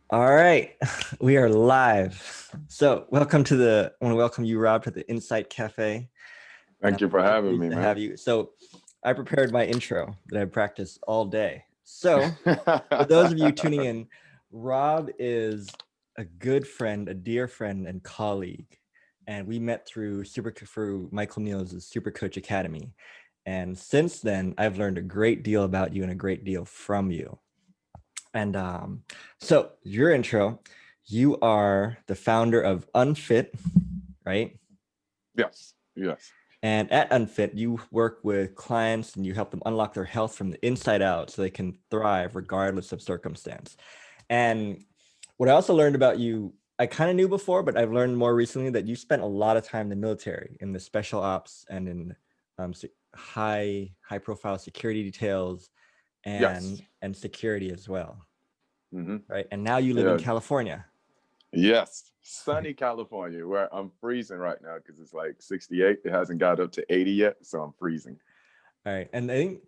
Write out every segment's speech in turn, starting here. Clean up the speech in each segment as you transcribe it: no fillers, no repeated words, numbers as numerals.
All right, we are live. So, I want to welcome you, Rob, to the Insight Cafe. And I'm Thank you for really having pleased me, to man. have you. So, I prepared my intro that I practiced all day. So, for those of you tuning in, Rob is a good friend, a dear friend, and colleague. And we met through Michael Neal's Super Coach Academy. And since then, I've learned a great deal about you and a great deal from you. And so your intro, you are the founder of unFIT, right? Yes, yes. And at unFIT, you work with clients and you help them unlock their health from the inside out so they can thrive regardless of circumstance. And what I also learned about you, I kind of knew before, but I've learned more recently that you spent a lot of time in the military, in the special ops and in high profile security details Yes. and security as well. Hmm. Right. And now you live in Yeah. California. Yes. Sunny California, where I'm freezing right now because it's like 68. It hasn't got up to 80 yet, so I'm freezing. All right. And I think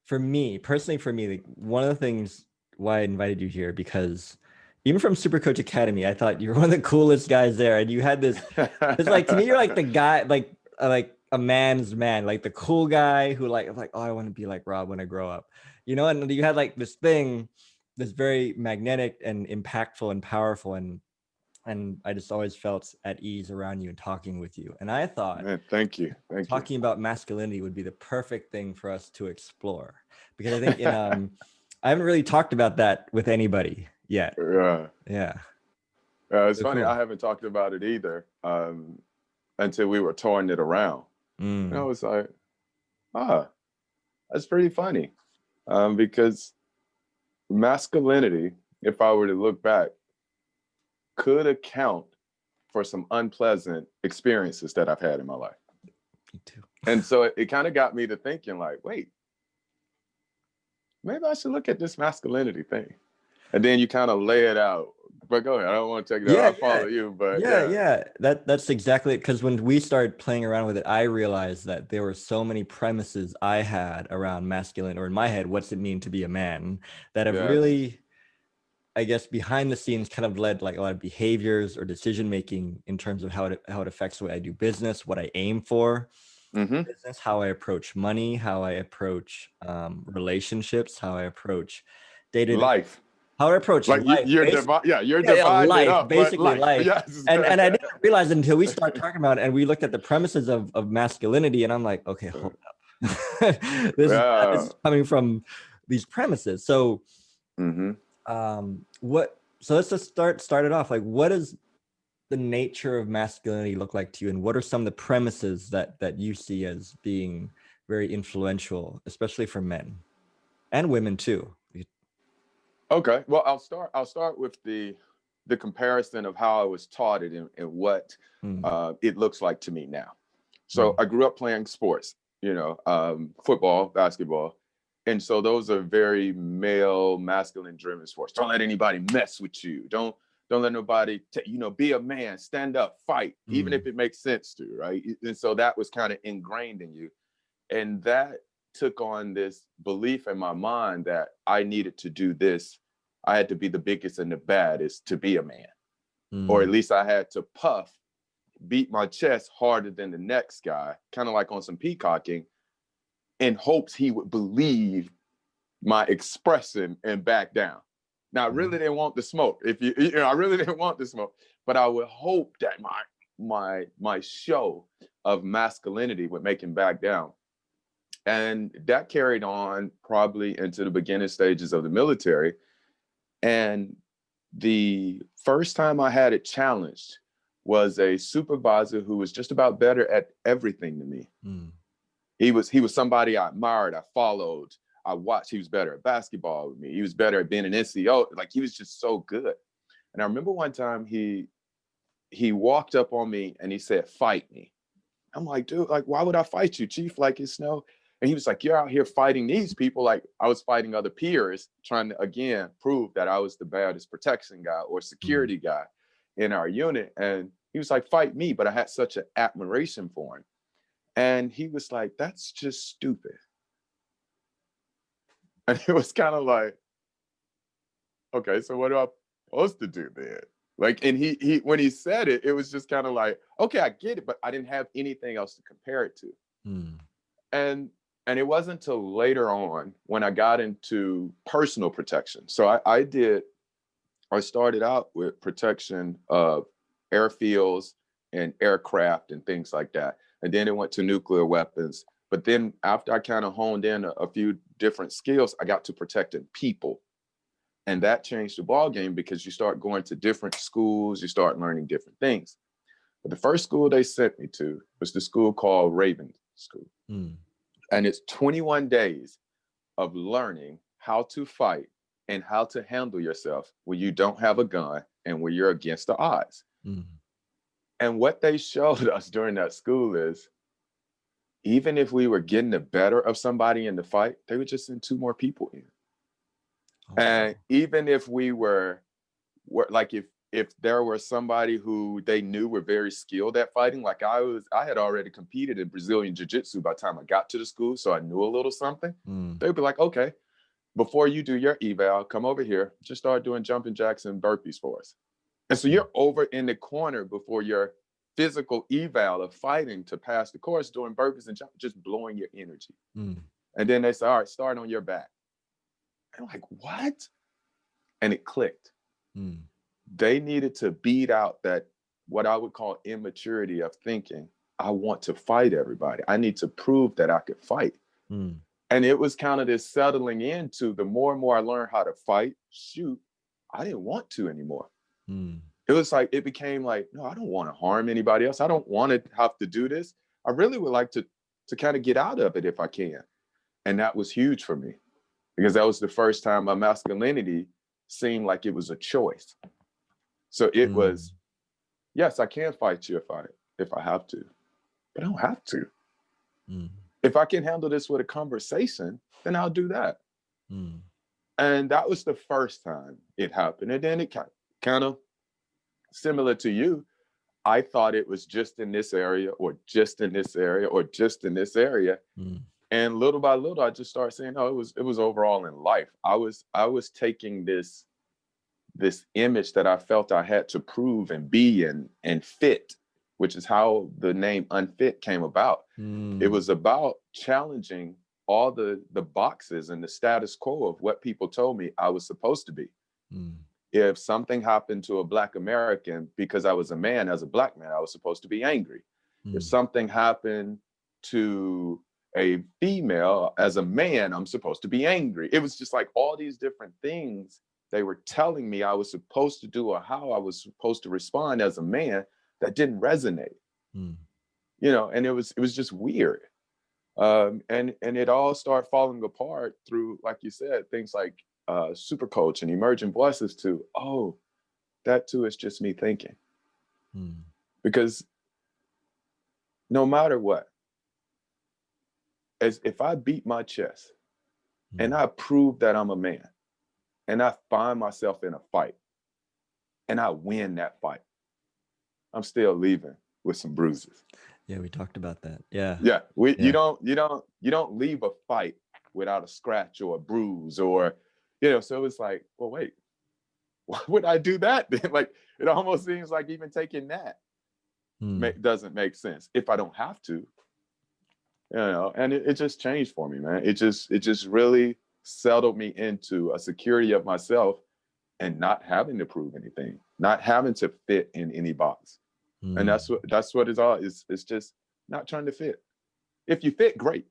for me, personally, like, one of the things why I invited you here, because even from Super Coach Academy, I thought you were one of the coolest guys there. And you had it's like, to me, you're like the guy, like a man's man, like the cool guy who I'm like, oh, I want to be like Rob when I grow up, and you had like this thing, this very magnetic and impactful and powerful. And I just always felt at ease around you and talking with you. And I thought Man, thank you. Thank you. talking about masculinity would be the perfect thing for us to explore, because I think I haven't really talked about that with anybody yet. Yeah. Yeah. It's So funny. cool. I haven't talked about it either until we were touring it around. And I Mm. was like, ah, that's pretty funny because masculinity, if I were to look back, could account for some unpleasant experiences that I've had in my life. Me too. And so it kind of got me to thinking like, wait, maybe I should look at this masculinity thing. And then you kind of lay it out. But go ahead. I don't want to take that. Yeah, I follow you, but yeah. yeah. That's exactly it. Because when we started playing around with it, I realized that there were so many premises I had around masculine, or in my head, what's it mean to be a man, that have Yes. really, I guess, behind the scenes kind of led like a lot of behaviors or decision making in terms of how it affects the way I do business, what I aim for Mm-hmm. business, how I approach money, how I approach relationships, how I approach day-to-day, Life. how I approach Like life, you're basically. yeah, you're Yeah, dividing it life, up, but basically life. life. Yes. And I didn't realize it until we started talking about it and we looked at the premises of masculinity, and I'm like, okay, hold up. This Yeah. is coming from these premises. So Mm-hmm. so let's just start it off. Like, what does the nature of masculinity look like to you, and what are some of the premises that you see as being very influential, especially for men and women too? Okay. Well, I'll start with the comparison of how I was taught it and what Mm, it looks like to me now. So mm, I grew up playing sports, football, basketball. And so those are very male, masculine driven sports. Don't let anybody mess with you. Don't let nobody, be a man, stand up, fight, even mm, if it makes sense to, right? And so that was kind of ingrained in you. And that took on this belief in my mind that I needed to do this. I had to be the biggest and the baddest to be a man, or mm, at least I had to beat my chest harder than the next guy, kind of like on some peacocking, in hopes he would believe my expression and back down. Now, I really didn't want the smoke. I really didn't want the smoke, but I would hope that my show of masculinity would make him back down. And that carried on probably into the beginning stages of the military. And the first time I had it challenged was a supervisor who was just about better at everything than me. mm, He was somebody I admired, I followed, I watched. He was better at basketball with me. He was better at being an NCO. Like, he was just so good. And I remember one time he walked up on me and he said, "Fight me." I'm like, "Dude, like, why would I fight you, Chief? Like, it's no." And he was like, "You're out here fighting these people." Like, I was fighting other peers, trying to, again, prove that I was the baddest protection guy or mm, security guy in our unit. And he was like, "Fight me." But I had such an admiration for him. And he was like, "That's just stupid." And it was kind of like, okay, so what am I supposed to do then? Like, and he when he said it, it was just kind of like, okay, I get it, but I didn't have anything else to compare it to. Mm. And it wasn't until later on when I got into personal protection. So I started out with protection of airfields and aircraft and things like that. And then it went to nuclear weapons. But then after I kind of honed in a few different skills, I got to protecting people. And that changed the ball game because you start going to different schools, you start learning different things. But the first school they sent me to was the school called Raven School. Mm. And it's 21 days of learning how to fight and how to handle yourself when you don't have a gun and when you're against the odds. Mm. And what they showed us during that school is, even if we were getting the better of somebody in the fight, they would just send 2 more people in. Oh, and even if we were like, if there were somebody who they knew were very skilled at fighting, like I had already competed in Brazilian Jiu-Jitsu by the time I got to the school, so I knew a little something. They'd be like, okay, before you do your eval, come over here, just start doing jumping jacks and burpees for us. And so you're over in the corner before your physical eval of fighting to pass the course, doing burpees and just blowing your energy. And then they say, all right, start on your back. And I'm like, what? And it clicked. They needed to beat out that, what I would call immaturity of thinking, I want to fight everybody. I need to prove that I could fight. And it was kind of this settling into, the more and more I learned how to fight, shoot, I didn't want to anymore. It was like, it became like, no, I don't want to harm anybody else. I don't want to have to do this. I really would like to kind of get out of it if I can. And that was huge for me, because that was the first time my masculinity seemed like it was a choice. So it was, yes, I can fight you if I have to, but I don't have to. If I can handle this with a conversation, then I'll do that. And that was the first time it happened. And then it kind of similar to you, I thought it was just in this area, or just in this area, or just in this area. And little by little, I just started saying, oh, it was overall in life. I was taking this image that I felt I had to prove and be and fit, which is how the name unFIT came about. It was about challenging all the boxes and the status quo of what people told me I was supposed to be. If something happened to a Black American because I was a man, as a Black man, I was supposed to be angry. If something happened to a female as a man, I'm supposed to be angry. It was just like all these different things they were telling me I was supposed to do, or how I was supposed to respond as a man, that didn't resonate. You know, and it was just weird. And it all started falling apart through, like you said, things like Super Coach and Emerging Voices, to, oh, that too is just me thinking. Because no matter what, as if I beat my chest and I prove that I'm a man, and I find myself in a fight and I win that fight, I'm still leaving with some bruises. Yeah, we talked about that. Yeah. Yeah. You don't leave a fight without a scratch or a bruise, or, you know, so it's like, well, wait, why would I do that then? Like, it almost seems like even taking that doesn't make sense if I don't have to, you know. And it just changed for me, man. It just really settled me into a security of myself, and not having to prove anything, not having to fit in any box. And that's what it's all is. It's just not trying to fit. If you fit, great.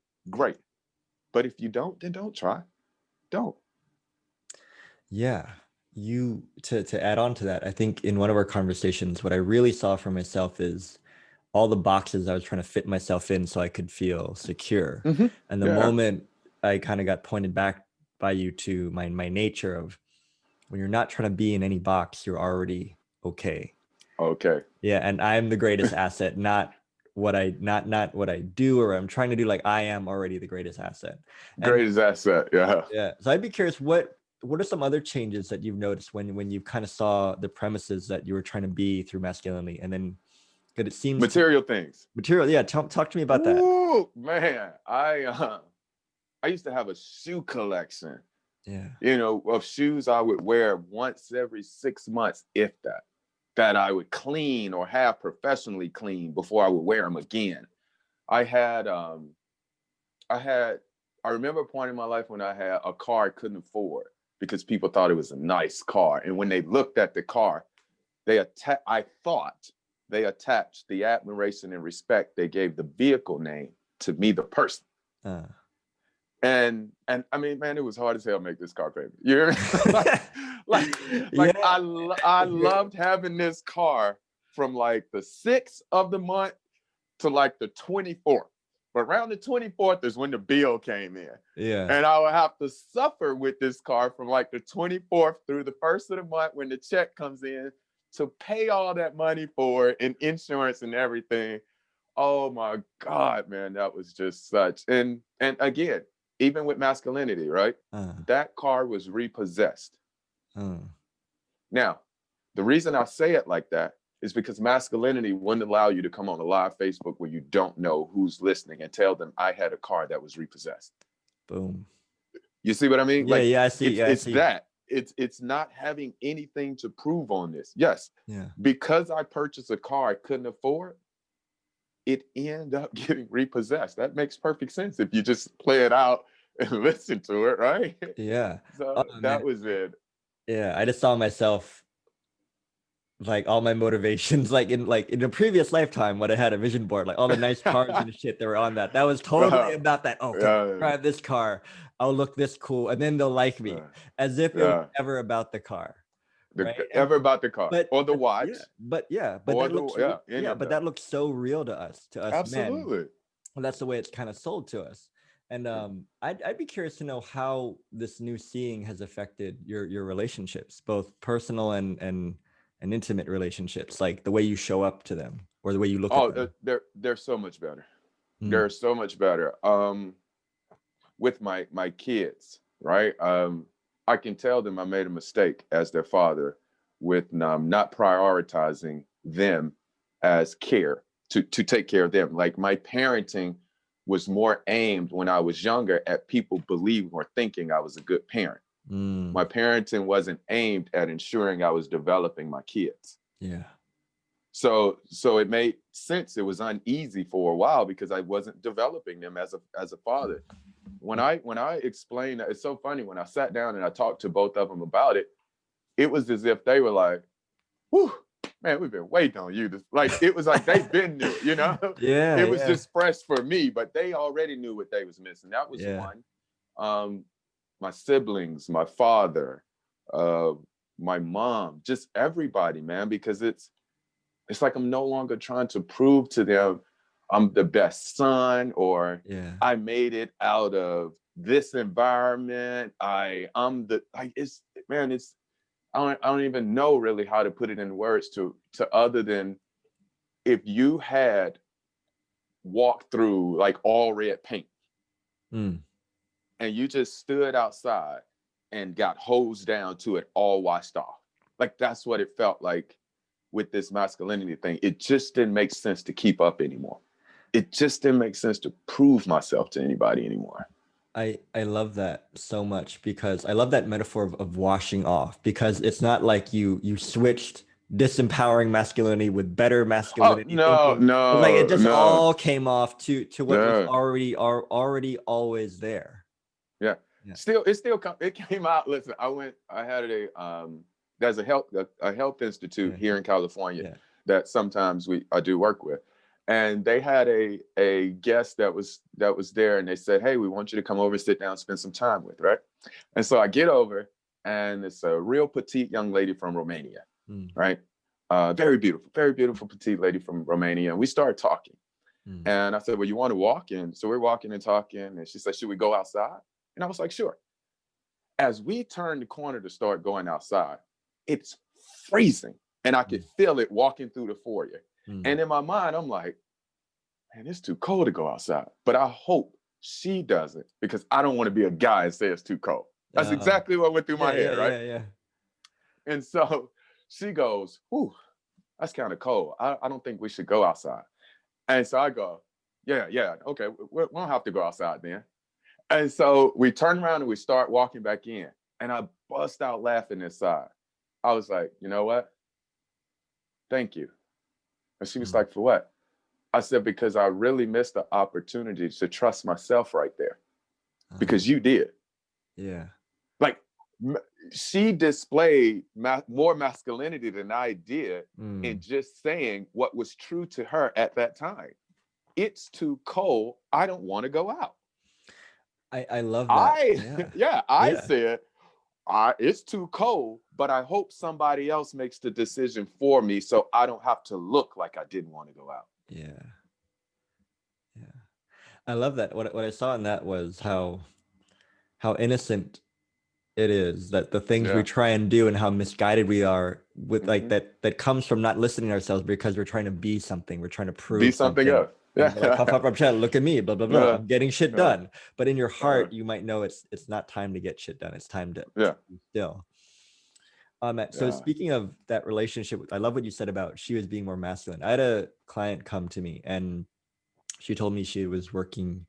But if you don't, then don't try. Don't. Yeah. To add on to that, I think in one of our conversations, what I really saw for myself is all the boxes I was trying to fit myself in so I could feel secure. And the moment I kind of got pointed back by you to my nature of, when you're not trying to be in any box, you're already okay. Okay. Yeah. And I'm the greatest asset, not what I do or I'm trying to do. Like, I am already the greatest asset. Greatest asset. Yeah. Yeah. So I'd be curious, what are some other changes that you've noticed when you kind of saw the premises that you were trying to be through masculinity? And then, because it seems things. Yeah. Talk to me about that. Ooh, man. I used to have a shoe collection Yeah. You know, of shoes I would wear once every 6 months, if that I would clean or have professionally clean before I would wear them again. I had, I remember a point in my life when I had a car I couldn't afford because people thought it was a nice car. And when they looked at the car, I thought they attached the admiration and respect they gave the vehicle name to me, the person. And I mean, man, it was hard as hell to make this car payment. You hear me? I loved having this car from like the 6th of the month to like the 24th. But around the 24th is when the bill came in. Yeah. And I would have to suffer with this car from like the 24th through the 1st of the month when the check comes in to pay all that money for it and insurance and everything. Oh my God, man, that was just such. And again, even with Masculinity, right? That car was repossessed. Now, the reason I say it like that is because Masculinity wouldn't allow you to come on a live Facebook where you don't know who's listening and tell them I had a car that was repossessed. Boom. You see what I mean? Yeah, like, yeah, I see. It's that. It's not having anything to prove on this. Yes. Yeah. Because I purchased a car I couldn't afford, it ended up getting repossessed. That makes perfect sense if you just play it out and listen to it, right? Yeah. So that was it. Yeah, I just saw myself, like all my motivations, like in a previous lifetime when I had a vision board, like all the nice cars and shit that were on that. That was totally about that. Oh, drive this car, I'll look this cool, and then they'll like me, as if it was ever about the car. Right? Ever about the car or the watch. But that looks so real to us Absolutely. men. Well, that's the way it's kind of sold to us. And I'd be curious to know how this new seeing has affected your relationships, both personal and intimate relationships, like the way you show up to them or the way you look at them. They're so much better. They're so much better. With my kids, right? I can tell them I made a mistake as their father with not prioritizing them as care to take care of them. Like my parenting was more aimed when I was younger at people believing or thinking I was a good parent. My parenting wasn't aimed at ensuring I was developing my kids. Yeah. So it made sense. It was uneasy for a while because I wasn't developing them as a father. When I explained that, it's so funny, when I sat down and I talked to both of them about it, it was as if they were like, whew, man, we've been waiting on you. Like, it was like they've been new, you know? Yeah. It was just fresh for me, but they already knew what they was missing. That was one. My siblings, my father, my mom, just everybody, man, because it's like I'm no longer trying to prove to them I'm the best son or I made it out of this environment. I don't even know really how to put it in words to other than if you had walked through like all red paint and you just stood outside and got hosed down to it all washed off. Like that's what it felt like with this masculinity thing. It just didn't make sense to keep up anymore. It just didn't make sense to prove myself to anybody anymore. I love that so much because I love that metaphor of washing off, because it's not like you switched disempowering masculinity with better masculinity. No. Like it just all came off to what was already always there. Yeah. It came out. Listen, I had there's a health institute here in California that sometimes I do work with. And they had a guest that was there, and they said, hey, we want you to come over, sit down, spend some time with, right? And so I get over, and it's a real petite young lady from Romania, right? Very beautiful petite lady from Romania. And we started talking. And I said, well, you want to walk in? So we're walking and talking. And she said, should we go outside? And I was like, sure. As we turned the corner to start going outside, it's freezing. And I could feel it walking through the foyer. And in my mind, I'm like, man, it's too cold to go outside. But I hope she doesn't, because I don't want to be a guy and say it's too cold. That's exactly what went through my head, right? Yeah. And so she goes, whew, that's kind of cold. I don't think we should go outside. And so I go, yeah, okay, we don't have to go outside then. And so we turn around and we start walking back in. And I bust out laughing inside. I was like, you know what? Thank you. And she was like, for what? I said, because I really missed the opportunity to trust myself right there. Because you did. Yeah. Like, she displayed more masculinity than I did in just saying what was true to her at that time. It's too cold. I don't want to go out. I love that. I said, it's too cold, but I hope somebody else makes the decision for me so I don't have to look like I didn't want to go out. Yeah. Yeah. I love that. What I saw in that was how innocent it is, that the things we try and do and how misguided we are with like that comes from not listening to ourselves because we're trying to be something. We're trying to prove something else. Yeah. Like, puff up, chat, look at me, blah, blah, blah. I'm getting shit done. But in your heart, you might know it's not time to get shit done. It's time to be still. So speaking of that relationship, I love what you said about she was being more masculine. I had a client come to me and she told me she was working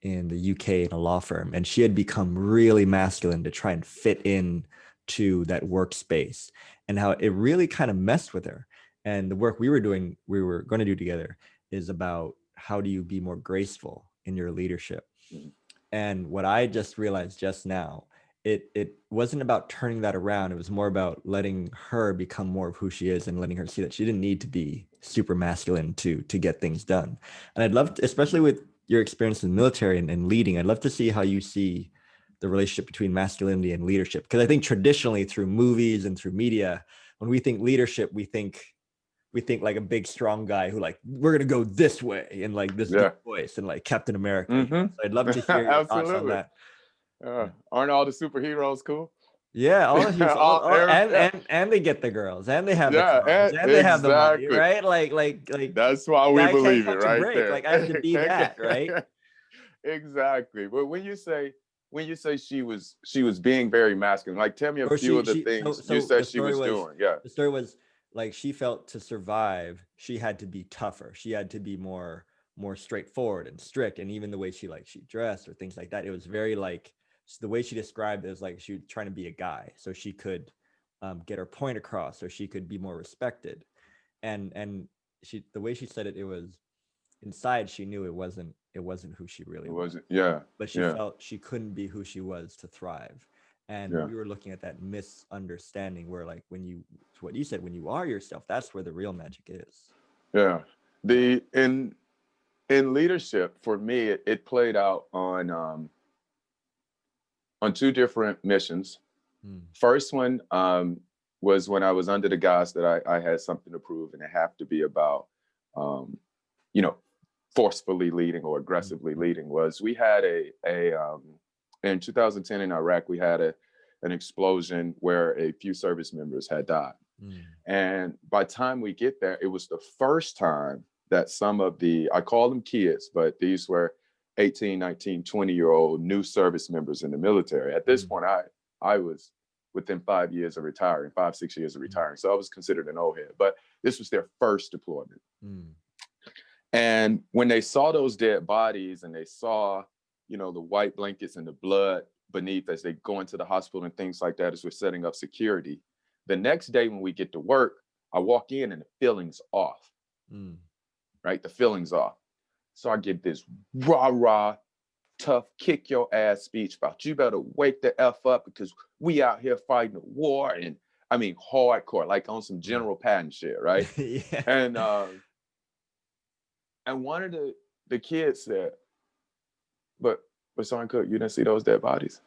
in the UK in a law firm, and she had become really masculine to try and fit in to that workspace, and how it really kind of messed with her. And the work we were going to do together is about how do you be more graceful in your leadership. And what I just realized just now, it wasn't about turning that around. It was more about letting her become more of who she is and letting her see that she didn't need to be super masculine to get things done. And I'd love to, especially with your experience in the military and leading, I'd love to see how you see the relationship between masculinity and leadership. Because I think traditionally through movies and through media, when we think leadership, we think like a big strong guy who like, we're gonna go this way and like this deep voice and like Captain America. So I'd love to hear your thoughts on that. Aren't all the superheroes cool? Yeah, all of you, and they get the girls, and they have the cars, and they have the money, right? Like that's why we believe it, right there. Like I have to be that, right? Exactly. But when you say she was being very masculine, like tell me a few of the things you said she was doing. Yeah. The story was like she felt to survive, she had to be tougher. She had to be more straightforward and strict, and even the way she dressed or things like that, it was very like. So the way she described it was like she was trying to be a guy so she could get her point across, so she could be more respected. And the way she said it, it was inside she knew it wasn't who she really was. But she felt she couldn't be who she was to thrive. And we were looking at that misunderstanding where like what you said, when you are yourself, that's where the real magic is. Yeah. In leadership, for me, it played out on two different missions. First one was when I was under the guise that I had something to prove, and it had to be about, forcefully leading or aggressively leading. Was we had in 2010 in Iraq, we had an explosion where a few service members had died. And by the time we get there, it was the first time that some of I call them kids, but these were 18, 19, 20-year-old new service members in the military. At this point, I was within 5 years of retiring, 6 years of retiring. So I was considered an old head, but this was their first deployment. And when they saw those dead bodies and they saw, the white blankets and the blood beneath as they go into the hospital and things like that, as we're setting up security, the next day when we get to work, I walk in and the feeling's off, right? The feeling's off. So I get this rah, tough, kick your ass speech about you better wake the F up because we out here fighting a war. And I mean, hardcore, like on some General Patton shit, right? And one of the kids said, but Sergeant Cook, you didn't see those dead bodies?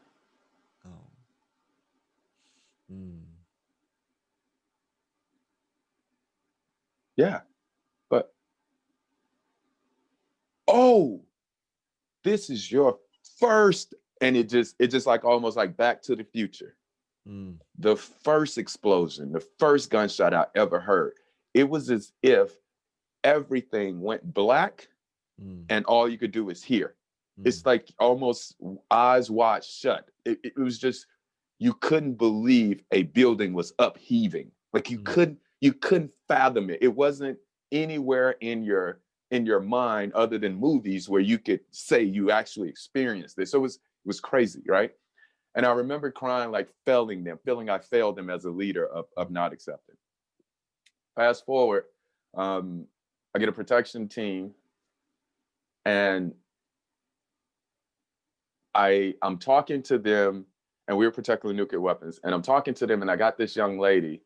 Yeah, but this is your first, and it just like almost like Back to the Future. The first explosion, the first gunshot I ever heard, it was as if everything went black and all you could do is hear. It's like almost eyes wide shut. It was just, you couldn't believe a building was upheaving. Like you couldn't fathom it. It wasn't anywhere in your mind other than movies where you could say you actually experienced this. So was crazy, right? And I remember crying, like failing them, feeling I failed them as a leader of not accepting. Fast forward, I get a protection team, and I'm talking to them, and we were protecting nuclear weapons, and I'm talking to them, and I got this young lady,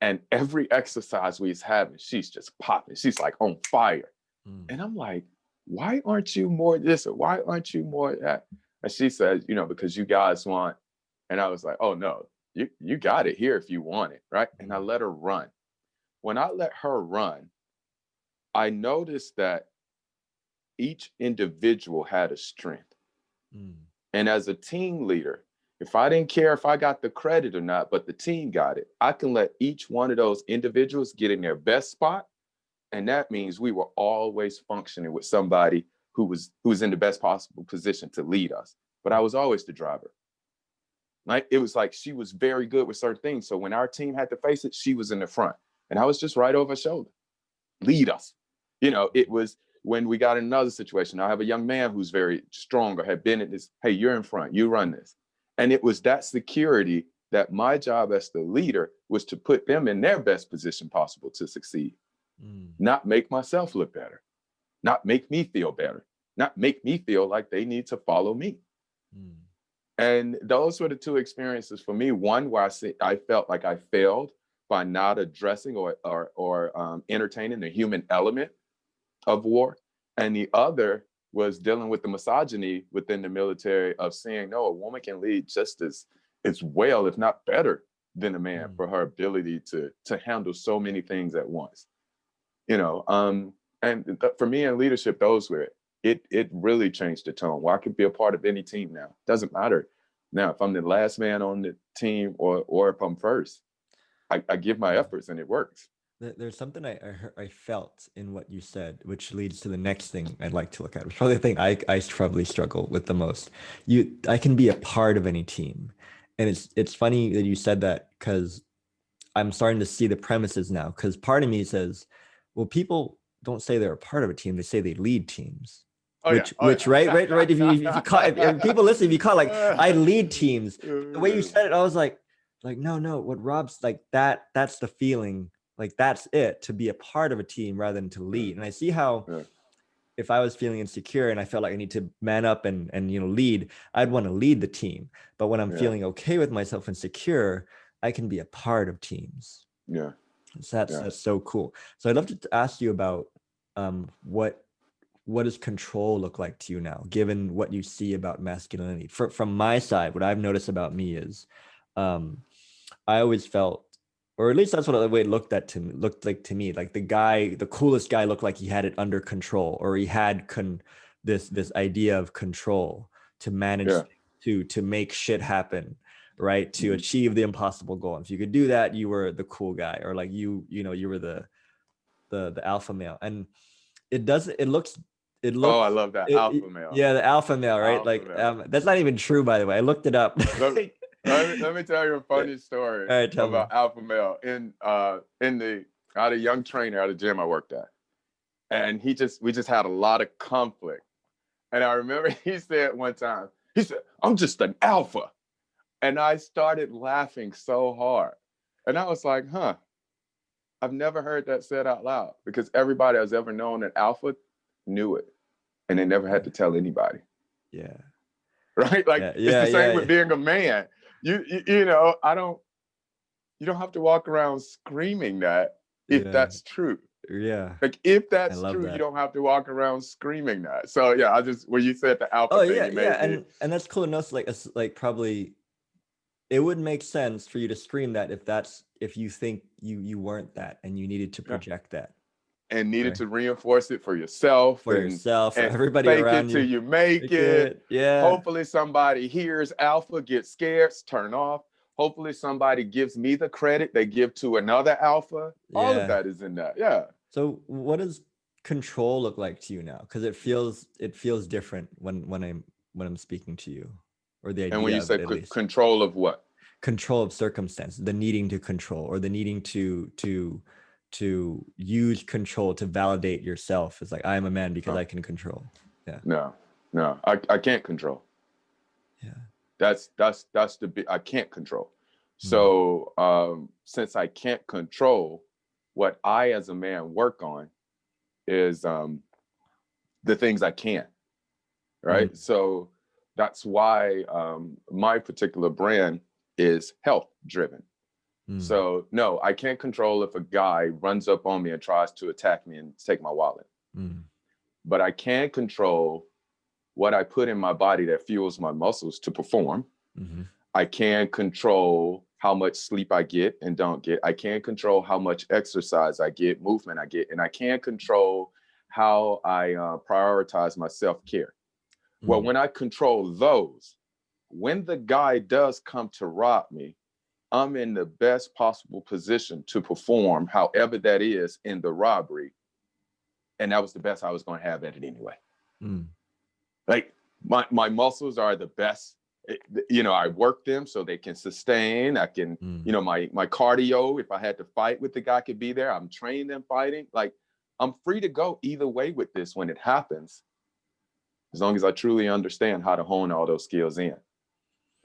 and every exercise we was having, she's just popping. She's like on fire. And I'm like, why aren't you more this, or why aren't you more that? And she said, you know, because you guys want. And I was like, oh no, you got it here if you want it, right? And I let her run. When I let her run, I noticed that each individual had a strength. And as a team leader, if I didn't care if I got the credit or not, but the team got it, I can let each one of those individuals get in their best spot. And that means we were always functioning with somebody who was in the best possible position to lead us. But I was always the driver. Like, it was like she was very good with certain things. So when our team had to face it, she was in the front. And I was just right over her shoulder. Lead us. You know, it was when we got in another situation. I have a young man who's very strong or had been in this, hey, you're in front, you run this. And it was that security that my job as the leader was to put them in their best position possible to succeed. Not make myself look better, not make me feel better, not make me feel like they need to follow me. And those were the two experiences for me. One where I felt like I failed by not addressing or entertaining the human element of war. And the other was dealing with the misogyny within the military of saying, no, a woman can lead just as well, if not better, than a man for her ability to handle so many things at once. You know, and for me in leadership, those were it really changed the tone. Well, I could be a part of any team now. Doesn't matter now if I'm the last man on the team or if I'm first. I give my efforts and it works. There's something I felt in what you said, which leads to the next thing I'd like to look at, which probably the thing I probably struggle with the most. I can be a part of any team. And it's funny that you said that, because I'm starting to see the premises now, because part of me says, well, people don't say they're a part of a team, they say they lead teams. Right. If you call, if people listen, if you call like I lead teams, the way you said it, I was like no, what Rob's like, that's the feeling, like that's it, to be a part of a team rather than to lead. And I see how if I was feeling insecure and I felt like I need to man up and lead, I'd want to lead the team. But when I'm feeling okay with myself and secure, I can be a part of teams. So that's so cool. So I'd love to ask you about what does control look like to you now, given what you see about masculinity? From my side, what I've noticed about me is I always felt, or at least that's what the way it looked like to me, like the coolest guy looked like he had it under control, or he had this idea of control to manage, to make shit happen, right? To achieve the impossible goal. And if you could do that, you were the cool guy, or like you were the alpha male. And it looks oh, I love that alpha male. Yeah, the alpha male, right? Alpha male. That's not even true, by the way. I looked it up. Let me tell you a funny story about alpha male. I had a young trainer at a gym I worked at, and we just had a lot of conflict. And I remember he said one time, he said, "I'm just an alpha," and I started laughing so hard, and I was like, "Huh." I've never heard that said out loud, because everybody has ever known an alpha knew it, and they never had to tell anybody. Yeah. Right? Like it's the same with being a man. You know, you don't have to walk around screaming that if that's true. Yeah. Like if that's true, you don't have to walk around screaming that. So yeah, when you said the alpha thing, and that's cool enough. Like probably it would make sense for you to scream that if you think you weren't that and you needed to project that. And needed to reinforce it for yourself. For everybody around you. Fake it till you make it. Yeah. Hopefully somebody hears alpha, gets scared, turn off. Hopefully somebody gives me the credit they give to another alpha. All of that is in that. Yeah. So what does control look like to you now? Because it feels different when I'm speaking to you, or the idea. And when you say control of what? Control of circumstance, the needing to control, or the needing to use control to validate yourself. It's like, I am a man because I can control. Yeah. No, I can't control. Yeah. That's the big, I can't control. So since I can't control, what I as a man work on is the things I can, right? So that's why my particular brand is health driven. So no, I can't control if a guy runs up on me and tries to attack me and take my wallet. But I can control what I put in my body that fuels my muscles to perform. I can control how much sleep I get and don't get. I can control how much exercise I get, movement I get, and I can control how I prioritize my self-care. Well, when I control those, when the guy does come to rob me, I'm in the best possible position to perform, however that is, in the robbery. And that was the best I was going to have at it anyway. Like my muscles are the best. You know, I work them so they can sustain. I can, you know, my cardio, if I had to fight with the guy, could be there. I'm trained in fighting. Like, I'm free to go either way with this when it happens, as long as I truly understand how to hone all those skills in.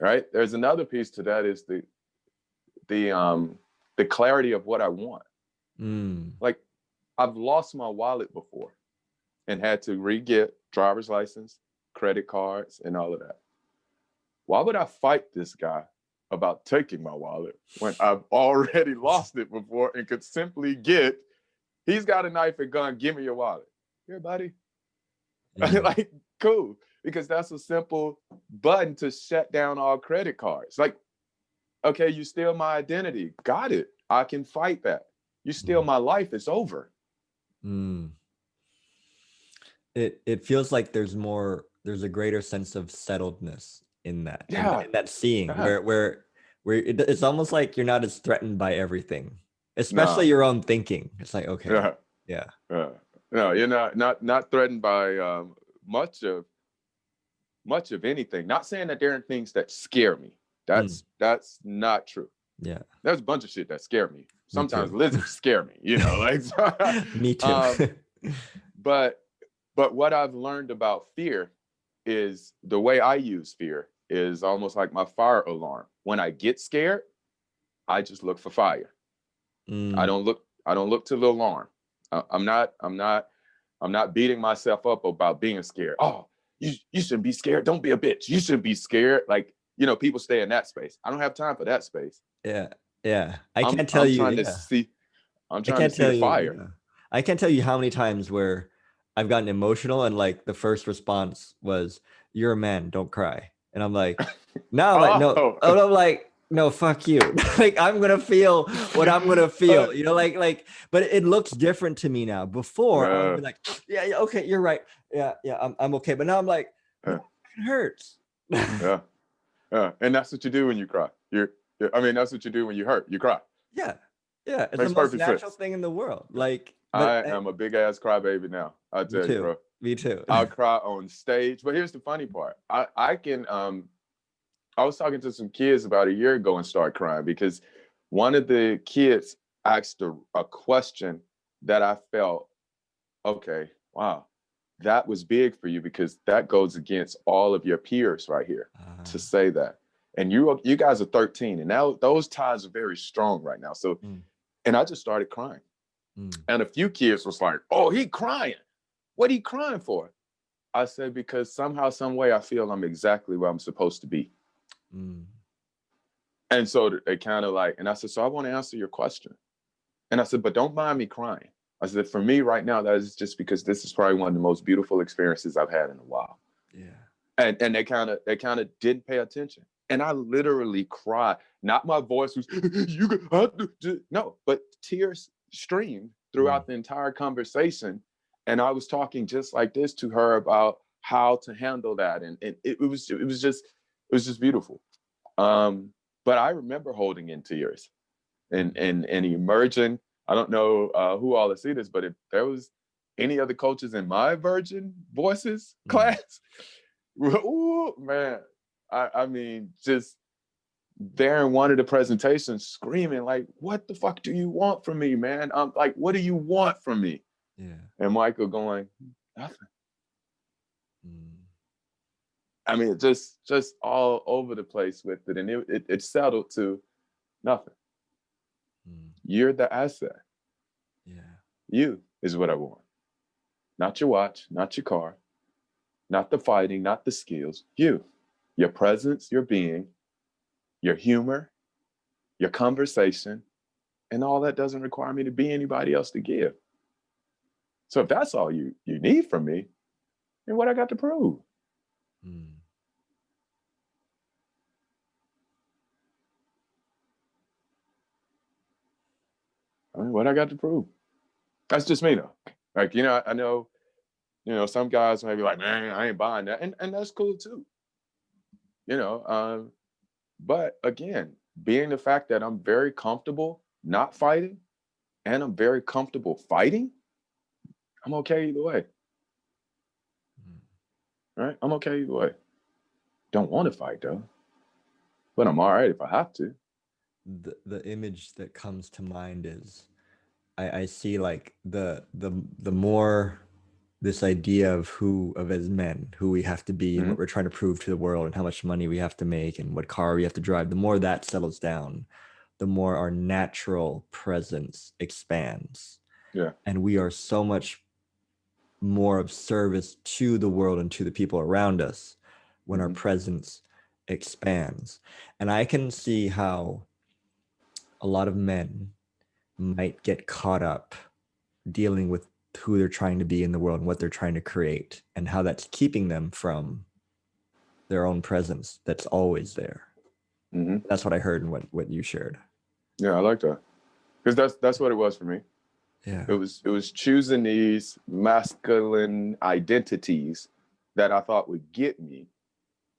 Right? There's another piece to that, is the clarity of what I want. Like, I've lost my wallet before and had to re-get driver's license, credit cards, and all of that. Why would I fight this guy about taking my wallet when I've already lost it before and could simply get, he's got a knife and gun, give me your wallet. Here, buddy. Like, cool. Because that's a simple button to shut down all credit cards. Like, okay, you steal my identity. Got it. I can fight that. You steal my life, it's over. It feels like there's a greater sense of settledness in that. In that seeing where it's almost like you're not as threatened by everything, especially your own thinking. It's like, okay, no, you're not threatened by much of anything. Not saying that there aren't things that scare me. That's not true. Yeah, there's a bunch of shit that scare me. Sometimes lizards scare me, you know, like me too. But what I've learned about fear is the way I use fear is almost like my fire alarm. When I get scared, I just look for fire. I don't look to the alarm. I'm not beating myself up about being scared. Oh, you shouldn't be scared. Don't be a bitch. You should be scared. Like, you know, people stay in that space. I don't have time for that space. Yeah. I'm trying to see the fire. I can't tell you how many times where I've gotten emotional and like the first response was, "You're a man, don't cry." And I'm like, no, like, no. And I'm like, no, fuck you. Like, I'm gonna feel what I'm gonna feel, you know, like, but it looks different to me now. Before I would be like, yeah, okay, you're right. Yeah, I'm okay. But now I'm like, no, it hurts. And that's what you do when you cry. That's what you do when you hurt. You cry. Yeah. It's the most natural thing in the world. Like, I am a big ass crybaby now. I tell you, bro. Me too. I'll cry on stage. But here's the funny part. I can. I was talking to some kids about a year ago and started crying because one of the kids asked a question that I felt, okay, wow, that was big for you, because that goes against all of your peers right here to say that. And you guys are 13, and now those ties are very strong right now. So, and I just started crying. And a few kids was like, oh, he crying. What he crying for? I said, because somehow, some way, I feel I'm exactly where I'm supposed to be. And so they kind of like, and I said, so I want to answer your question. And I said, but don't mind me crying. I said, for me right now, that is just because this is probably one of the most beautiful experiences I've had in a while. And they kind of didn't pay attention. And I literally cried. Not my voice was, no, but tears streamed throughout the entire conversation. And I was talking just like this to her about how to handle that. And it was just beautiful. But I remember holding in tears and emerging. I don't know who all has seen this, but if there was any other coaches in my Virgin Voices class, ooh, man, I mean, just there in one of the presentations screaming like, what the fuck do you want from me, man? I'm like, what do you want from me? And Michael going, nothing. I mean, just all over the place with it. And it settled to nothing. You're the asset. Yeah. You is what I want. Not your watch, not your car, not the fighting, not the skills. You, your presence, your being, your humor, your conversation, and all that doesn't require me to be anybody else to give. So if that's all you need from me, then what I got to prove? I mean, what I got to prove? That's just me though. Like, I know, some guys may be like, man, I ain't buying that. And that's cool too. But again, being the fact that I'm very comfortable not fighting and I'm very comfortable fighting, I'm okay either way. Right? I'm okay either way. Don't want to fight though, but I'm all right if I have to. The image that comes to mind is I see like the more this idea of as men, who we have to be and what we're trying to prove to the world and how much money we have to make and what car we have to drive, the more that settles down, the more our natural presence expands. Yeah. And we are so much more of service to the world and to the people around us when our presence expands. And I can see how a lot of men might get caught up dealing with who they're trying to be in the world and what they're trying to create and how that's keeping them from their own presence that's always there. That's what I heard in what you shared. Yeah, I like that. Because that's what it was for me. Yeah. It was choosing these masculine identities that I thought would get me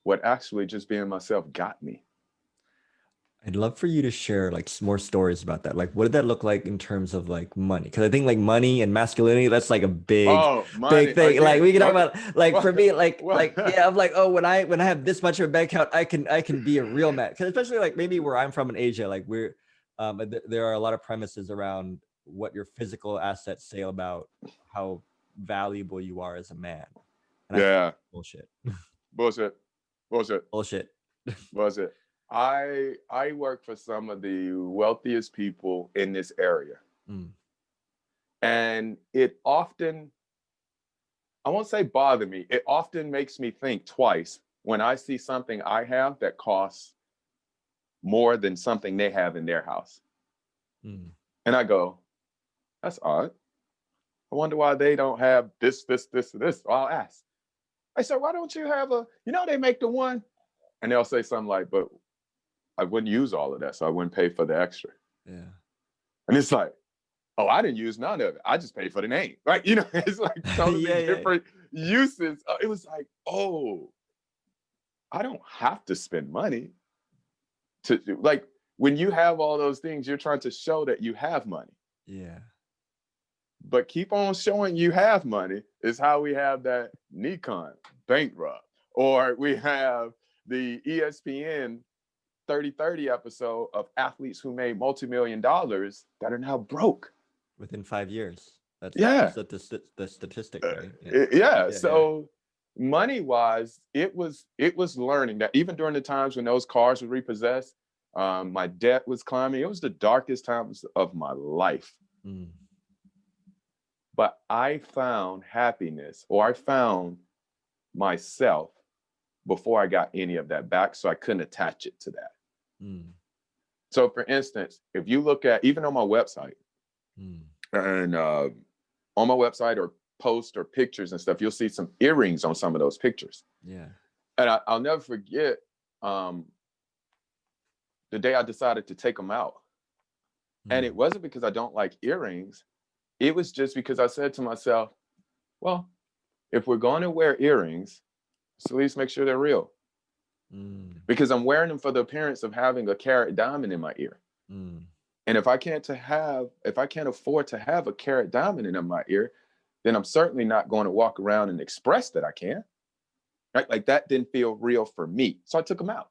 what actually just being myself got me. I'd love for you to share like some more stories about that. Like, what did that look like in terms of like money? Because I think like money and masculinity, that's like a big thing. Again, like we can talk about like for me, like yeah, I'm like, oh, when I have this much of a bank account, I can be a real man. Because especially like maybe where I'm from in Asia, like we're there are a lot of premises around what your physical assets say about how valuable you are as a man. And yeah. Bullshit. I work for some of the wealthiest people in this area. And it often, I won't say bother me, it often makes me think twice when I see something I have that costs more than something they have in their house. And I go, that's odd. I wonder why they don't have this. I'll ask. I said, why don't you have they make the one? And they'll say something like, but I wouldn't use all of that, so I wouldn't pay for the extra. Yeah. And it's like, oh, I didn't use none of it. I just paid for the name. Right? It's like totally different uses. It was like, oh, I don't have to spend money to like when you have all those things, you're trying to show that you have money. Yeah. But keep on showing you have money is how we have that Nikon bankrupt, or we have the ESPN 30-30 episode of athletes who made multi-million dollars that are now broke within 5 years. That's the statistic, right? So money-wise, it was learning that even during the times when those cars were repossessed, my debt was climbing. It was the darkest times of my life. But I found happiness, or I found myself before I got any of that back, so I couldn't attach it to that. So for instance, if you look at, even on my website, and on my website or posts or pictures and stuff, you'll see some earrings on some of those pictures. Yeah. And I'll never forget the day I decided to take them out. And it wasn't because I don't like earrings. It was just because I said to myself, well, if we're going to wear earrings, so at least make sure they're real. Because I'm wearing them for the appearance of having a carat diamond in my ear. And if I can't afford to have a carat diamond in my ear, then I'm certainly not going to walk around and express that I can. Right? Like that didn't feel real for me. So I took them out.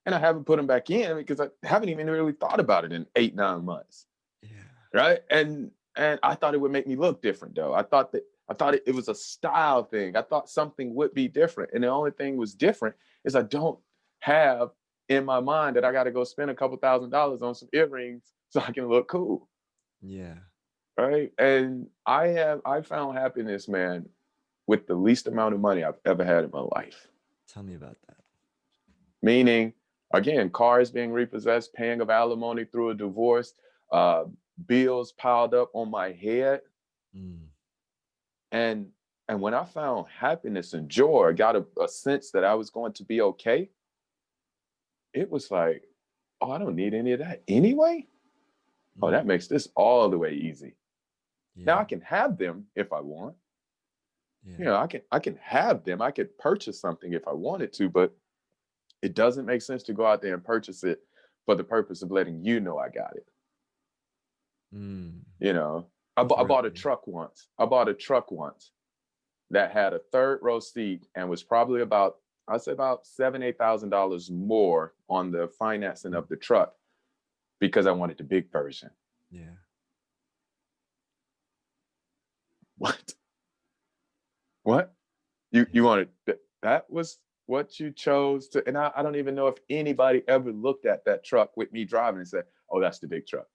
And I haven't put them back in because I haven't even really thought about it in 8-9 months. Yeah. Right? And I thought it would make me look different though. I thought that I thought it was a style thing. I thought something would be different. And the only thing was different is I don't have in my mind that I got to go spend a couple $1,000s on some earrings so I can look cool. Yeah. Right. And I found happiness, man, with the least amount of money I've ever had in my life. Tell me about that. Meaning, again, cars being repossessed, paying of alimony through a divorce, bills piled up on my head. And when I found happiness and joy, I got a sense that I was going to be okay. It was like, oh, I don't need any of that anyway. Oh, that makes this all the way easy. Yeah. Now I can have them if I want. Yeah. You know, I can have them. I could purchase something if I wanted to, but it doesn't make sense to go out there and purchase it for the purpose of letting you know I got it. You know, I bought a truck once. I bought a truck once that had a third row seat and was probably about, I'd say about $7,000-8,000 more on the financing of the truck because I wanted the big version. Yeah. What? You wanted that was what you chose to, and I don't even know if anybody ever looked at that truck with me driving and said, "Oh, that's the big truck."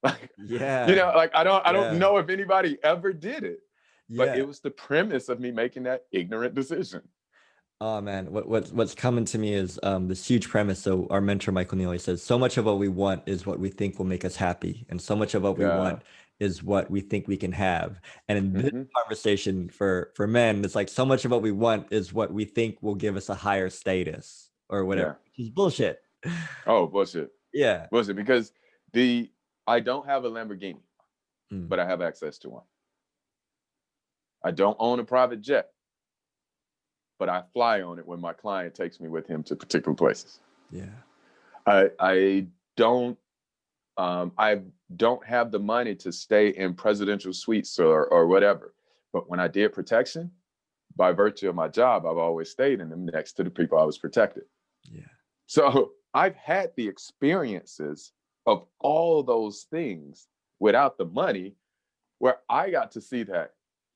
Like, yeah, you know, like I don't know if anybody ever did it, but yeah. it was the premise of me making that ignorant decision. Oh man, what's coming to me is this huge premise. So our mentor Michael Neal, he says, so much of what we want is what we think will make us happy, and so much of what we want is what we think we can have. And in this conversation for men, it's like so much of what we want is what we think will give us a higher status or whatever. Which is bullshit. Oh, bullshit. Yeah. Bullshit, because I don't have a Lamborghini, but I have access to one. I don't own a private jet, but I fly on it when my client takes me with him to particular places. Yeah. I don't have the money to stay in presidential suites or whatever. But when I did protection, by virtue of my job, I've always stayed in them next to the people I was protected. Yeah. So I've had the experiences of all those things without the money, where I got to see that,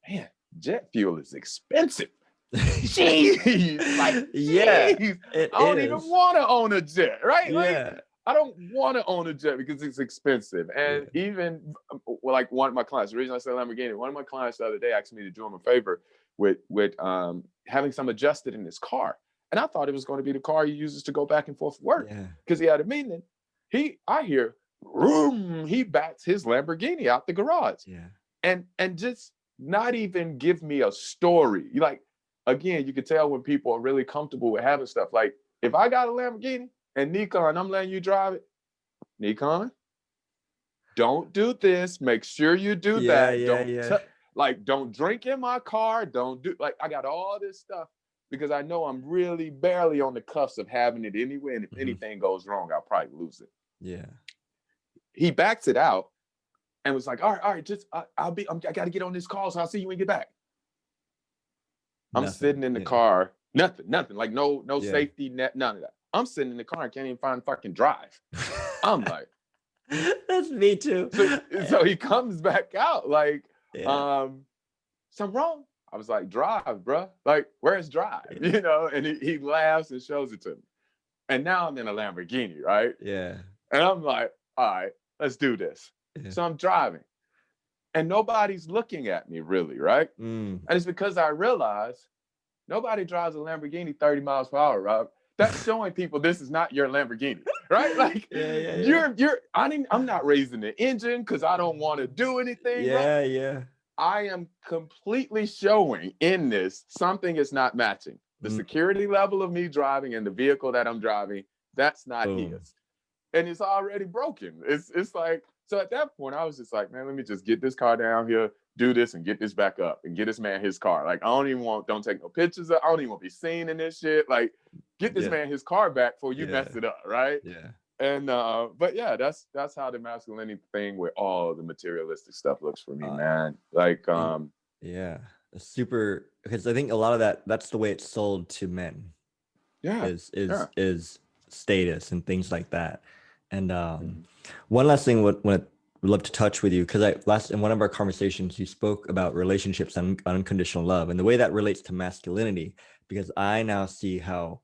man, jet fuel is expensive. Jeez, like, yeah, I don't even want to own a jet, right? Yeah. Like, I don't want to own a jet because it's expensive. And even like one of my clients, the reason I said Lamborghini, one of my clients the other day asked me to do him a favor with having some adjusted in his car. And I thought it was going to be the car he uses to go back and forth to work because he had a meeting. I hear, vroom, he backs his Lamborghini out the garage. Yeah. And just not even give me a story. Like, again, you can tell when people are really comfortable with having stuff. Like, if I got a Lamborghini and Nikon, I'm letting you drive it. Nikon, don't do this. Make sure you do that. Don't drink in my car. Don't do, like, I got all this stuff because I know I'm really barely on the cusp of having it anyway. And if anything goes wrong, I'll probably lose it. Yeah. He backs it out and was like, all right, just I got to get on this call, so I'll see you when you get back. I'm sitting in the car, nothing, like no safety net, none of that. I'm sitting in the car and can't even find fucking drive. I'm like, that's me too. So he comes back out like, something wrong? I was like, drive, bro. Like, where's drive? You know, and he laughs and shows it to me. And now I'm in a Lamborghini, right? Yeah. And I'm like, all right, let's do this. Yeah. So I'm driving. And nobody's looking at me really, right? And it's because I realize nobody drives a Lamborghini 30 miles per hour, Rob. That's showing people this is not your Lamborghini, right? Like, I'm not raising the engine because I don't want to do anything. Yeah. I am completely showing in this something is not matching. The security level of me driving and the vehicle that I'm driving, that's not his. And it's already broken. It's like, so at that point, I was just like, man, let me just get this car down here, do this, and get this back up, and get this man his car. Like, don't take no pictures of, I don't even want to be seen in this shit. Like, get this man his car back before you mess it up, right? Yeah. And but yeah, that's how the masculinity thing with all the materialistic stuff looks for me, man. Like, super, because I think a lot of that's the way it's sold to men. Yeah. Is status and things like that. And one last thing, what would love to touch with you, because in one of our conversations, you spoke about relationships and unconditional love and the way that relates to masculinity, because I now see how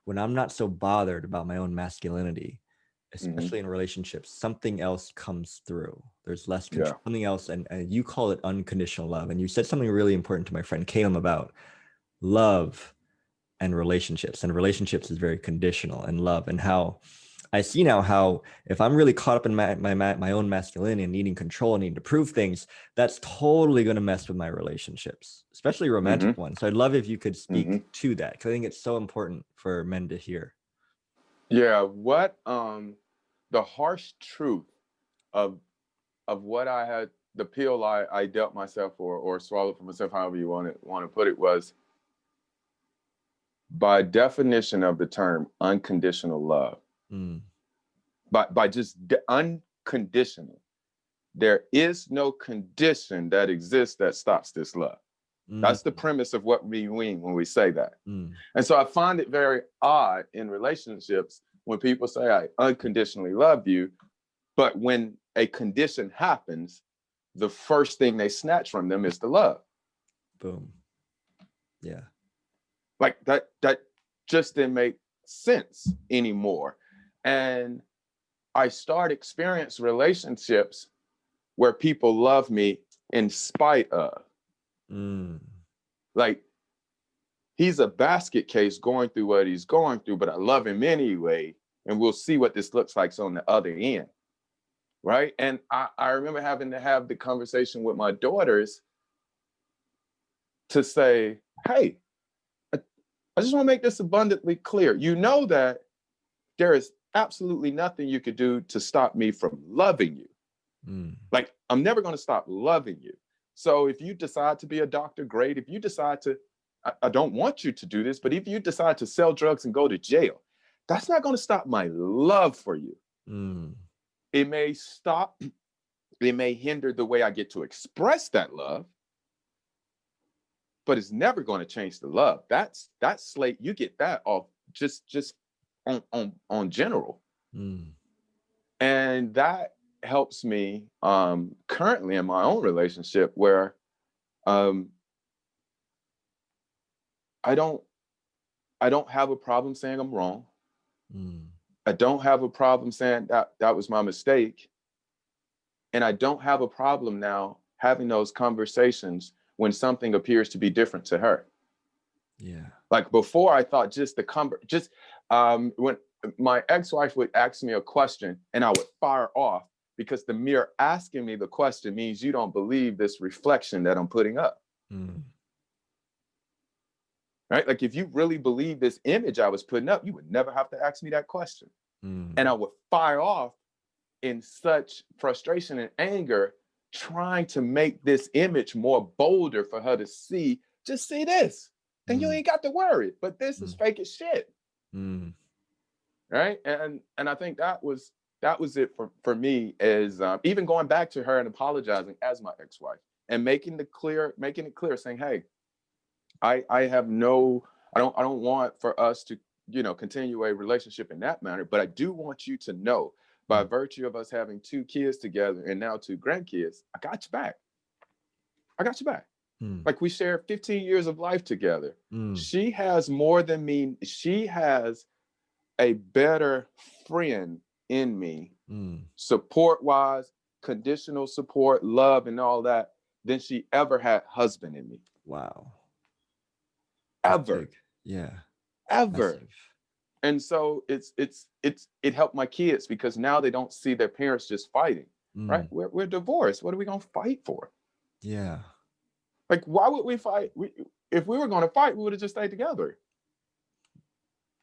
when I'm not so bothered about my own masculinity, especially in relationships, something else comes through. There's less control, something else. And you call it unconditional love. And you said something really important to my friend Caleb about love and relationships. And relationships is very conditional, and love, and how I see now how if I'm really caught up in my own masculinity and needing control and needing to prove things, that's totally going to mess with my relationships, especially romantic ones. So I'd love if you could speak to that, because I think it's so important for men to hear. Yeah, what the harsh truth of what I had, the pill I dealt myself or swallowed for myself, however you want to put it, was by definition of the term unconditional love. By just unconditional, there is no condition that exists that stops this love. That's the premise of what we mean when we say that. And so I find it very odd in relationships when people say, I unconditionally love you, but when a condition happens, the first thing they snatch from them is the love. Boom. Yeah. Like that just didn't make sense anymore. And I start experience relationships where people love me in spite of. Like, he's a basket case going through what he's going through, but I love him anyway. And we'll see what this looks like on the other end. Right. And I remember having to have the conversation with my daughters to say, hey, I just want to make this abundantly clear. You know that there is absolutely nothing you could do to stop me from loving you. Like, I'm never going to stop loving you. So if you decide to be a doctor, great. If you decide to, I don't want you to do this, but if you decide to sell drugs and go to jail, that's not going to stop my love for you. It may stop, it may hinder the way I get to express that love, but it's never going to change the love. That's slate. You get that off just on general. And that helps me currently in my own relationship where I don't have a problem saying I'm wrong. I don't have a problem saying that was my mistake. And I don't have a problem now having those conversations when something appears to be different to her. Yeah. Like before, I thought when my ex-wife would ask me a question and I would fire off because the mere asking me the question means you don't believe this reflection that I'm putting up. Right? Like, if you really believe this image I was putting up, you would never have to ask me that question. And I would fire off in such frustration and anger, trying to make this image more bolder for her to see. Just see this, then you ain't got to worry. But this is fake as shit. Right? And I think that was it for me, is even going back to her and apologizing as my ex-wife and making it clear, saying, hey, I don't want for us to, continue a relationship in that manner, but I do want you to know, by virtue of us having 2 kids together and now 2 grandkids, I got you back. Like, we share 15 years of life together. She has more than me. She has a better friend in me, support-wise, conditional support, love, and all that, than she ever had husband in me. Wow. Ever. Yeah. Ever. Massive. And so it helped my kids, because now they don't see their parents just fighting. Right? We're divorced. What are we gonna fight for? Yeah. Like, why would we fight? If we were gonna fight, we would have just stayed together.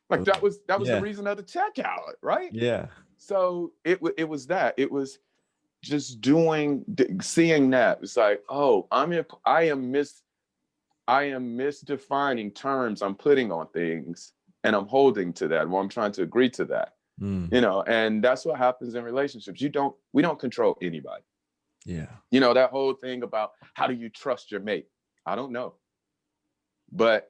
Like, that was the reason of the checkout, right? Yeah. So it was that. It was just seeing that. It's like, oh, I am misdefining terms I'm putting on things, and I'm holding to that. Well, I'm trying to agree to that. And that's what happens in relationships. We don't control anybody. Yeah. That whole thing about how do you trust your mate? I don't know. But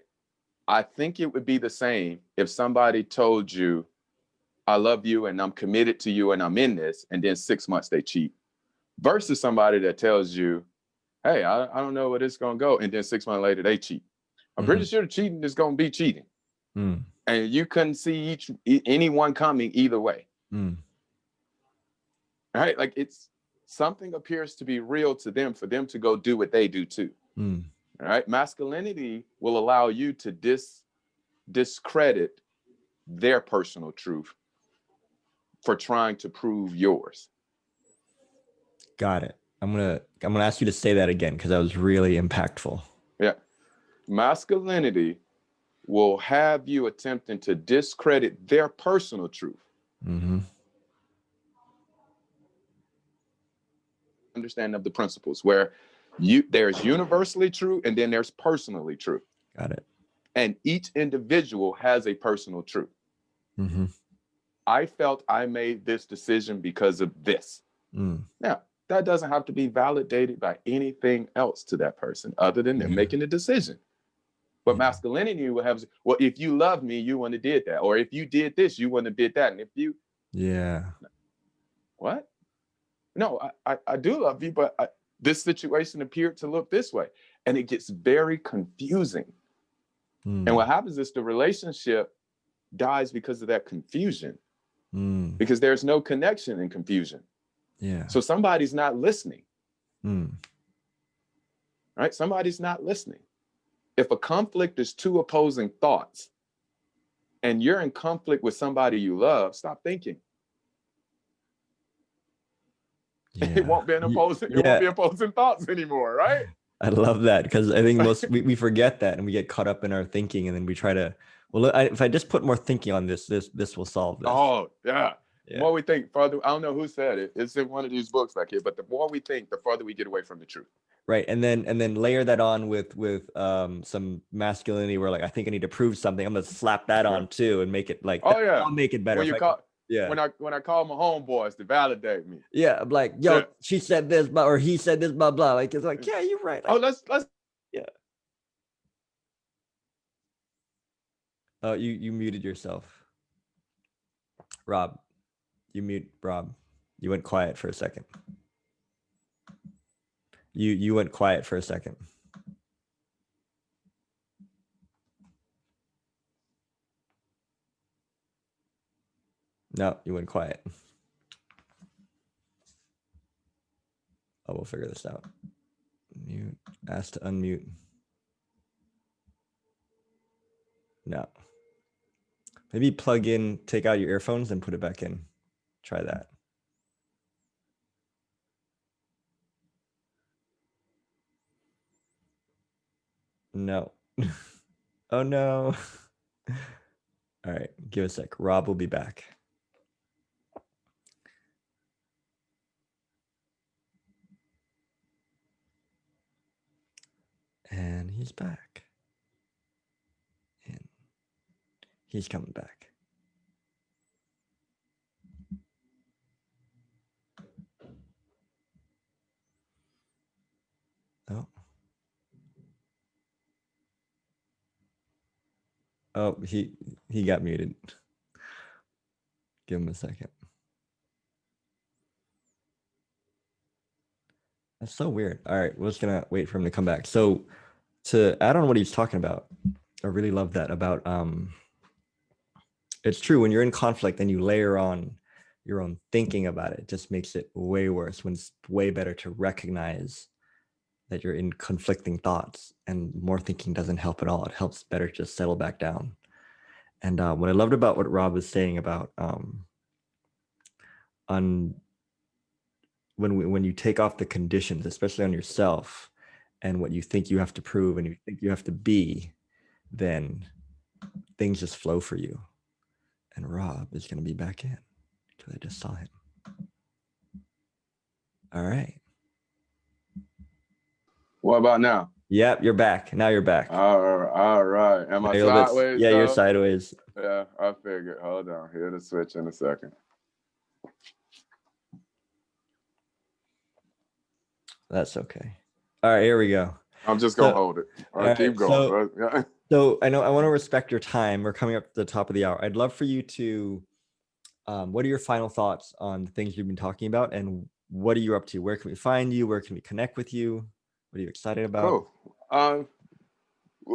I think it would be the same if somebody told you, I love you and I'm committed to you and I'm in this, and then 6 months they cheat, versus somebody that tells you, hey, I don't know where this is going to go. And then 6 months later, they cheat. I'm pretty sure cheating is going to be cheating. And you couldn't see anyone coming either way. Right? Like it's something appears to be real to them for them to go do what they do too. All right. Masculinity will allow you to discredit their personal truth for trying to prove yours. Got it. I'm gonna ask you to say that again because that was really impactful. Yeah. Masculinity will have you attempting to discredit their personal truth. Understanding of the principles where there's universally true and then there's personally true. Got it. And each individual has a personal truth. I felt I made this decision because of this. Now, that doesn't have to be validated by anything else to that person other than them making a decision. But masculinity will have, well, if you love me, you wouldn't have did that. Or if you did this, you wouldn't have did that. And if you, what? No, I do love you, but this situation appeared to look this way. And it gets very confusing. And what happens is the relationship dies because of that confusion. Because there's no connection in confusion. So somebody's not listening. Right? Somebody's not listening. If a conflict is two opposing thoughts and you're in conflict with somebody you love, stop thinking. It won't be an opposing, it won't be opposing thoughts anymore, right? I love that because I think we forget that and we get caught up in our thinking and then we try to, well, if I just put more thinking on this will solve this. Oh, yeah. The more we think, further, I don't know who said it. It's in one of these books back here, but the more we think, the farther we get away from the truth. Right. And then layer that on with some masculinity where like, I think I need to prove something. I'm going to slap that on too and make it like, I'll make it better. When I call my homeboys to validate me. Yeah. I'm like, yo, she said this, or he said this, blah, blah. Like, it's like, yeah, you're right. Like, let's. Yeah. Oh, you muted yourself. Rob, you went quiet for a second. You went quiet for a second. No, you went quiet. Oh, we'll figure this out. Mute. Ask to unmute. No. Maybe plug in, take out your earphones and put it back in. Try that. No. Oh no. All right, give a sec. Rob will be back. And he's back. And he's coming back. Oh. Oh, he got muted. Give him a second. That's so weird. All right, we're just gonna wait for him to come back. So to add on what he's talking about, I really love that about it's true when you're in conflict and you layer on your own thinking about it, it just makes it way worse when it's way better to recognize that you're in conflicting thoughts, and more thinking doesn't help at all. It helps better just settle back down. And what I loved about what Rob was saying about when you take off the conditions, especially on yourself, and what you think you have to prove and you think you have to be, then things just flow for you. And Rob is going to be back in because I just saw him. All right. What about now? Yep, you're back. Now you're back. All right. Am I sideways? Yeah, you're sideways. Yeah, I figured. Hold on. Here's the switch in a second. That's okay. All right, here we go. I'm just going to hold it. All right, keep going. So I want to respect your time. We're coming up to the top of the hour. I'd love for you to, what are your final thoughts on the things you've been talking about? And what are you up to? Where can we find you? Where can we connect with you? What are you excited about? Cool.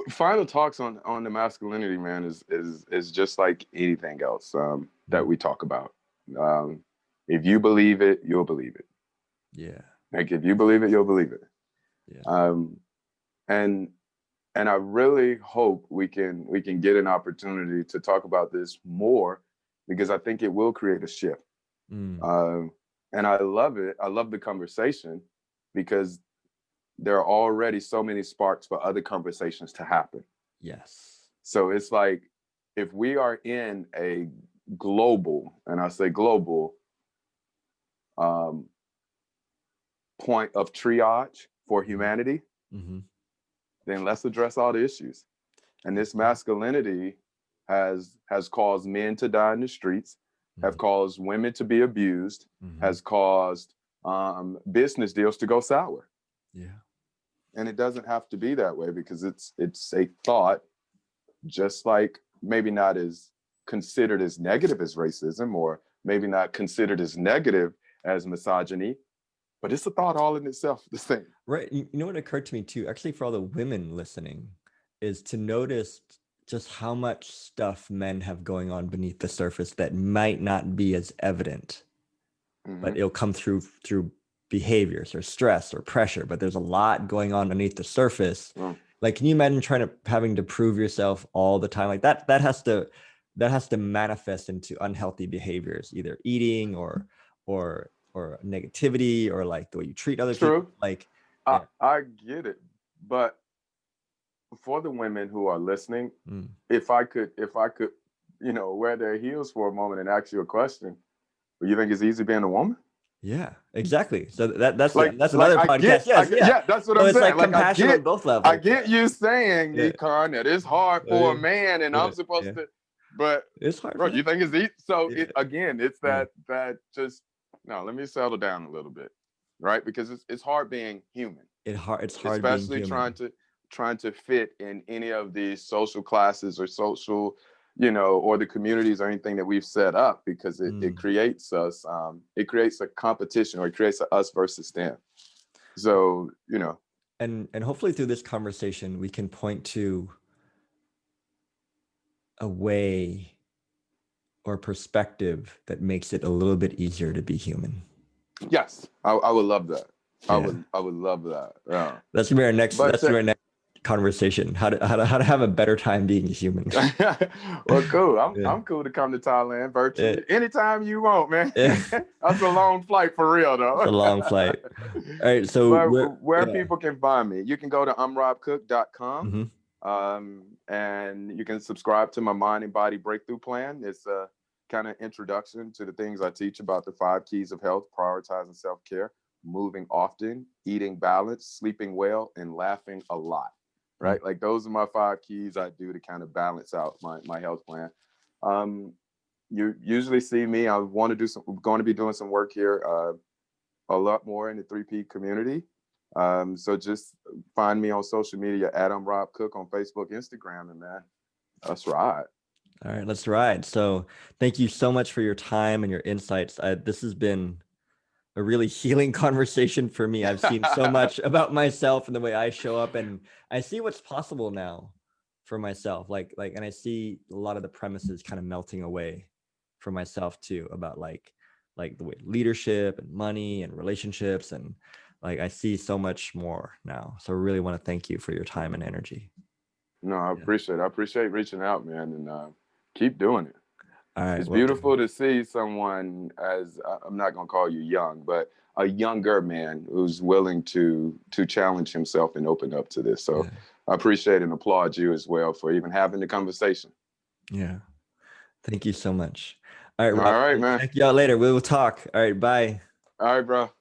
Final talks on the masculinity, man, is just like anything else that we talk about. If you believe it, you'll believe it. Yeah. Like if you believe it, you'll believe it. Yeah. And I really hope we can get an opportunity to talk about this more, because I think it will create a shift. And I love it. I love the conversation, because there are already so many sparks for other conversations to happen. Yes. So it's like, if we are in a global, and I say global, point of triage for humanity, then let's address all the issues. And this masculinity has caused men to die in the streets, have caused women to be abused, has caused business deals to go sour. Yeah. And it doesn't have to be that way, because it's a thought, just like maybe not as considered as negative as racism, or maybe not considered as negative as misogyny, but it's a thought all in itself, the same. Right. You know what occurred to me too, actually, for all the women listening, is to notice just how much stuff men have going on beneath the surface that might not be as evident, but it'll come through behaviors or stress or pressure. But there's a lot going on underneath the surface. Like, can you imagine having to prove yourself all the time? Like that has to manifest into unhealthy behaviors, either eating or negativity, or like the way you treat other people. Like, yeah. I get it, but for the women who are listening, if I could, wear their heels for a moment and ask you a question, do you think it's easy being a woman? Yeah, exactly. So that's like, another podcast. Yeah, that's what I'm saying. It's like compassion on both levels. I get you saying, 𝐸𝐿, that it's hard for a man, and I'm supposed to, but it's hard. Bro, you think it's easy? So it's that just, no, let me settle down a little bit, right? Because it's hard being human. It's hard, especially being human. trying to fit in any of these social classes or social, or the communities or anything that we've set up, because it creates us, it creates a competition, or it creates a us versus them. So, and hopefully through this conversation, we can point to a way or perspective that makes it a little bit easier to be human. Yes, I would love that. Yeah. I would love that. Yeah. That's gonna be our next. Our next conversation. How to have a better time being human. Well, cool. I'm cool to come to Thailand virtually anytime you want, man. That's a long flight for real, though. It's a long flight. All right. So where people can find me, you can go to unrobcook.com. And you can subscribe to my Mind and Body Breakthrough Plan. It's a kind of introduction to the things I teach about the 5 keys of health: prioritizing self-care, moving often, eating balanced, sleeping well, and laughing a lot. Right? Like, those are my 5 keys I do to kind of balance out my health plan. You usually see me. Going to be doing some work here a lot more in the 3P community. So just find me on social media at @RobCook on Facebook, Instagram, and man, let's ride. All right, let's ride. So thank you so much for your time and your insights. This has been a really healing conversation for me. I've seen so much about myself and the way I show up, and I see what's possible now for myself. And I see a lot of the premises kind of melting away for myself too, about like the way leadership and money and relationships, and I see so much more now. So I really want to thank you for your time and energy. No, I appreciate it. I appreciate reaching out, man, and keep doing it. All right. It's beautiful to see someone, as I'm not going to call you young, but a younger man who's willing to challenge himself and open up to this. So I appreciate and applaud you as well for even having the conversation. Yeah. Thank you so much. All right, Rob. All right, man. Thank y'all later. We will talk. All right. Bye. All right, bro.